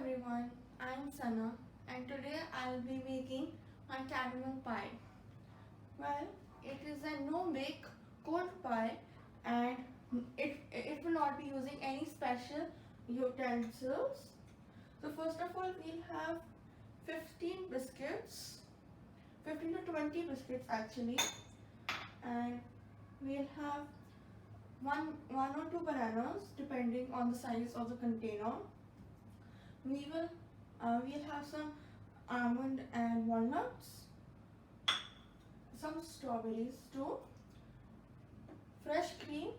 everyone, I'm Sanaa and today I'll be making my caramel pie. Well, it is a no-bake cold pie and it will not be using any special utensils. So first of all we'll have 15 biscuits, 15 to 20 biscuits actually, and we'll have one or two bananas depending on the size of the container. We'll have some almond and walnuts, some strawberries too, fresh cream,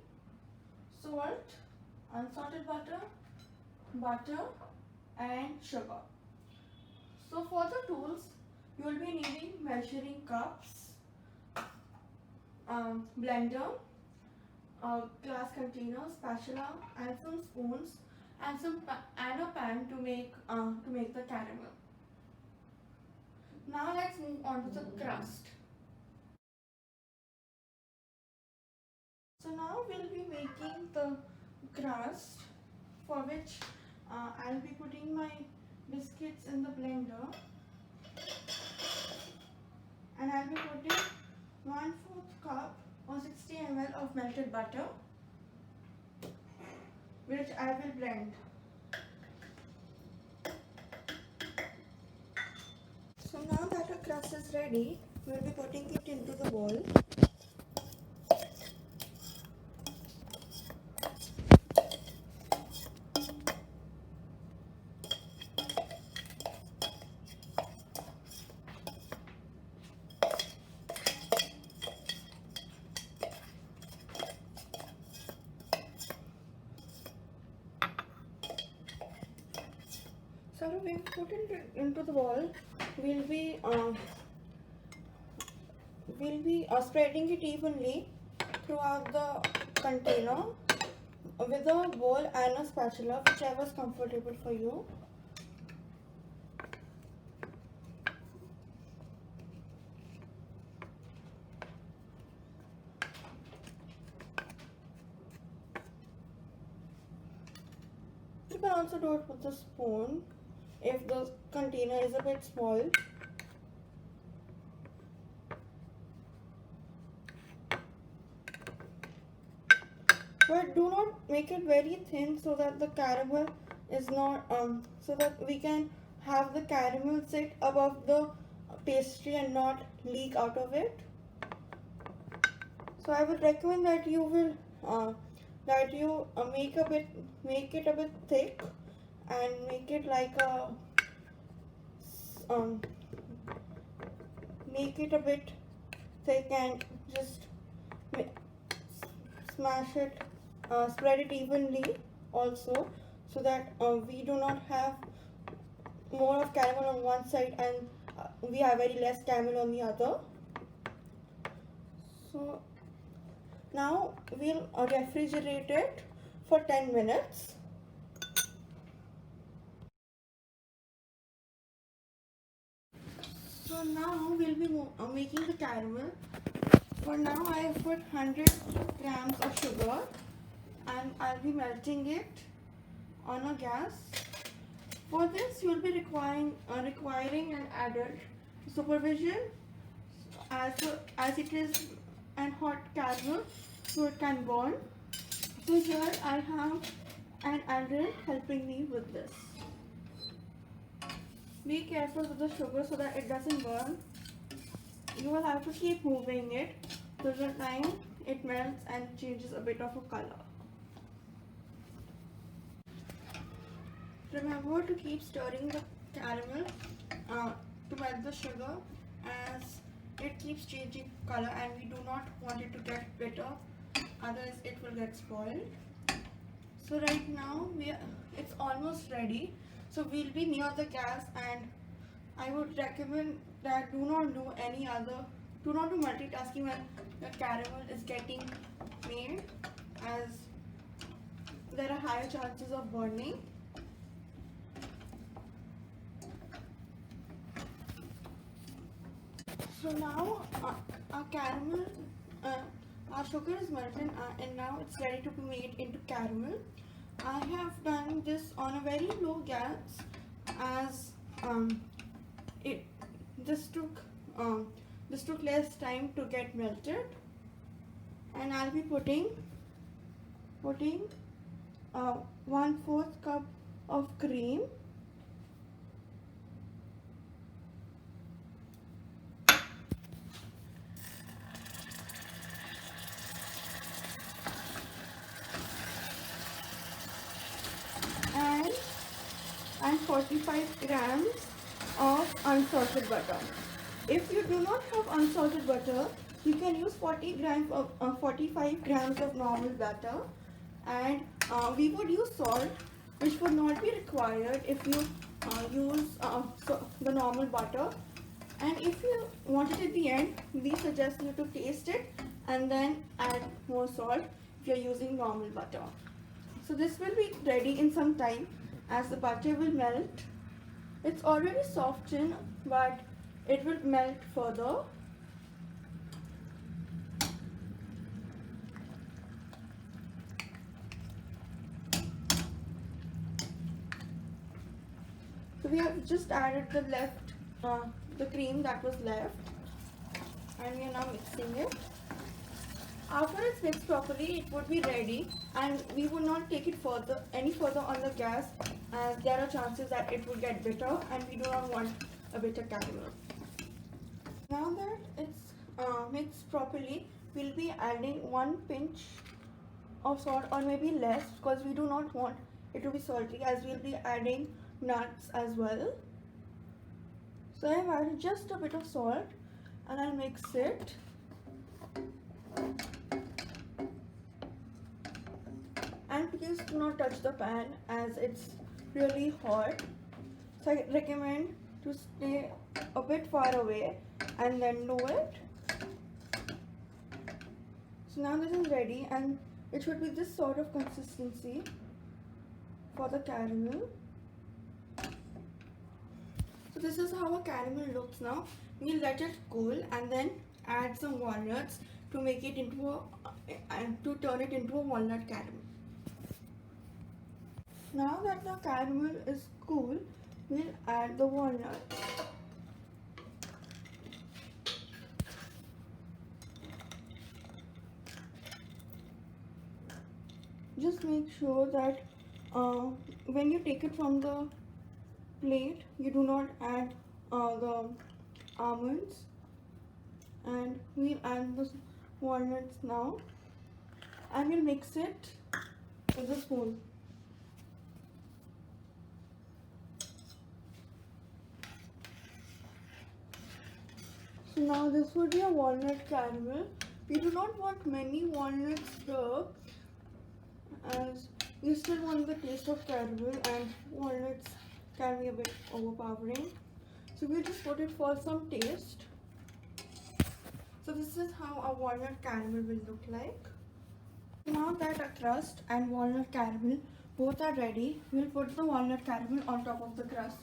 salt, unsalted butter and sugar. So for the tools, you will be needing measuring cups, blender, glass container, spatula and some spoons and a pan to make the caramel. Now let's move on to the crust. So now we'll be making the crust, for which I'll be putting my biscuits in the blender and I'll be putting 1/4 cup or 60 ml of melted butter, which I will blend. So now that our crust is ready, we'll be putting it into the bowl. So after we put it into the bowl, we'll be spreading it evenly throughout the container with a bowl and a spatula, whichever is comfortable for you. You can also do it with a spoon if the container is a bit small. But do not make it very thin so that the caramel is not so that we can have the caramel sit above the pastry and not leak out of it. So I would recommend that you will make it a bit thick and make it like a make it a bit thick and just smash it, spread it evenly also, so that we do not have more of caramel on one side and we have very less caramel on the other. So now we'll refrigerate it for 10 minutes. So now we'll be making the caramel. For now I have put 100 grams of sugar and I'll be melting it on a gas. For this you will be requiring an adult supervision, as it is an hot caramel, so it can burn. So here I have an adult helping me with this. Be careful with the sugar so that it doesn't burn. You will have to keep moving it till the time it melts and changes a bit of a color. Remember to keep stirring the caramel to melt the sugar, as it keeps changing color and we do not want it to get bitter, otherwise it will get spoiled. So right now it's almost ready, so we'll be near the gas, and I would recommend that do not do multitasking when the caramel is getting made, as there are higher chances of burning. So now our sugar is melted and now it's ready to be made into caramel. I have done this on a very low gas as it this took less time to get melted. And I'll be putting 1/4 cup of cream, and 45 grams of unsalted butter. If you do not have unsalted butter, you can use 45 grams of normal butter, and we would use salt, which would not be required if you use the normal butter. And if you want it at the end, we suggest you to taste it and then add more salt if you're using normal butter. So this will be ready in some time as the butter will melt. It's already softened, but it will melt further. So we have just added the cream that was left, and we are now mixing it. After it's mixed properly, it would be ready, and we would not take it any further on the gas, as there are chances that it will get bitter, and we do not want a bitter caramel. Now that it's mixed properly, we'll be adding 1 pinch of salt, or maybe less, because we do not want it to be salty, as we'll be adding nuts as well. So I've added just a bit of salt, and I'll mix it. And please do not touch the pan, as it's really hot. So I recommend to stay a bit far away and then do it. So now this is ready, and it should be this sort of consistency for the caramel. So this is how a caramel looks now. We'll let it cool and then add some walnuts to make it into to turn it into a walnut caramel. Now that the caramel is cool, we'll add the walnuts. Just make sure that when you take it from the plate, you do not add the almonds, and we'll add the walnuts now, and we'll mix it with a spoon. So now this would be a walnut caramel. We do not want many walnuts here, as we still want the taste of caramel, and walnuts can be a bit overpowering. So we'll just put it for some taste. So this is how a walnut caramel will look like. Now that a crust and walnut caramel both are ready, we'll put the walnut caramel on top of the crust.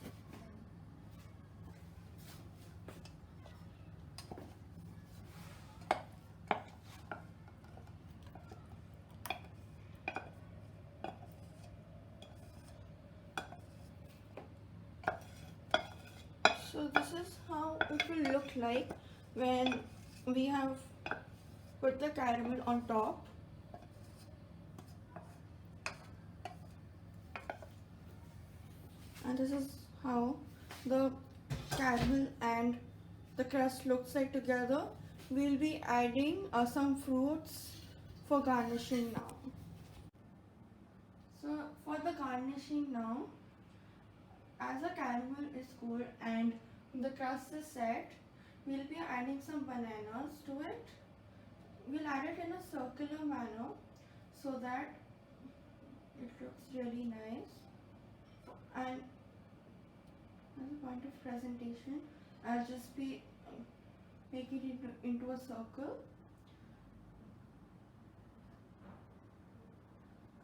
So this is how it will look like when we have put the caramel on top. And this is how the caramel and the crust looks like together. We'll be adding some fruits for garnishing now. So for the garnishing now, as the caramel is cool and the crust is set, we'll be adding some bananas to it. We'll add it in a circular manner so that it looks really nice. And as a point of presentation, I'll just be make it into a circle.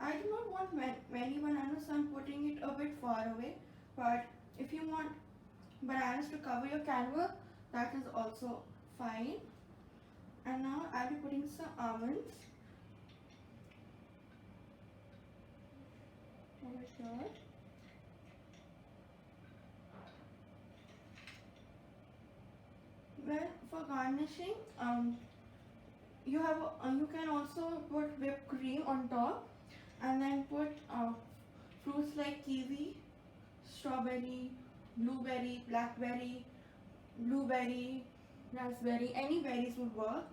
I do not want many bananas, so I'm putting it a bit far away. But if you want bananas to cover your caramel, that is also fine. And now I'll be putting some almonds over here. garnishing, you can also put whipped cream on top, and then put fruits like kiwi, strawberry, blueberry, blackberry, blueberry, raspberry, any berries would work.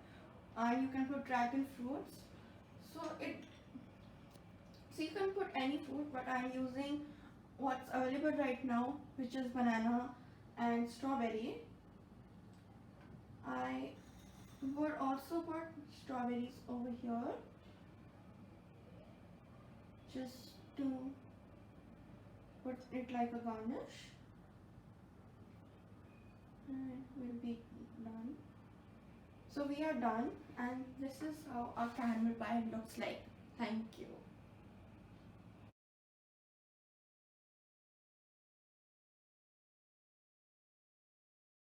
And you can put dragon fruits. So you can put any fruit, but I'm using what's available right now, which is banana and strawberry. I would also put strawberries over here, just to put it like a garnish, and we'll be done. So we are done, and this is how our caramel pie looks like. Thank you.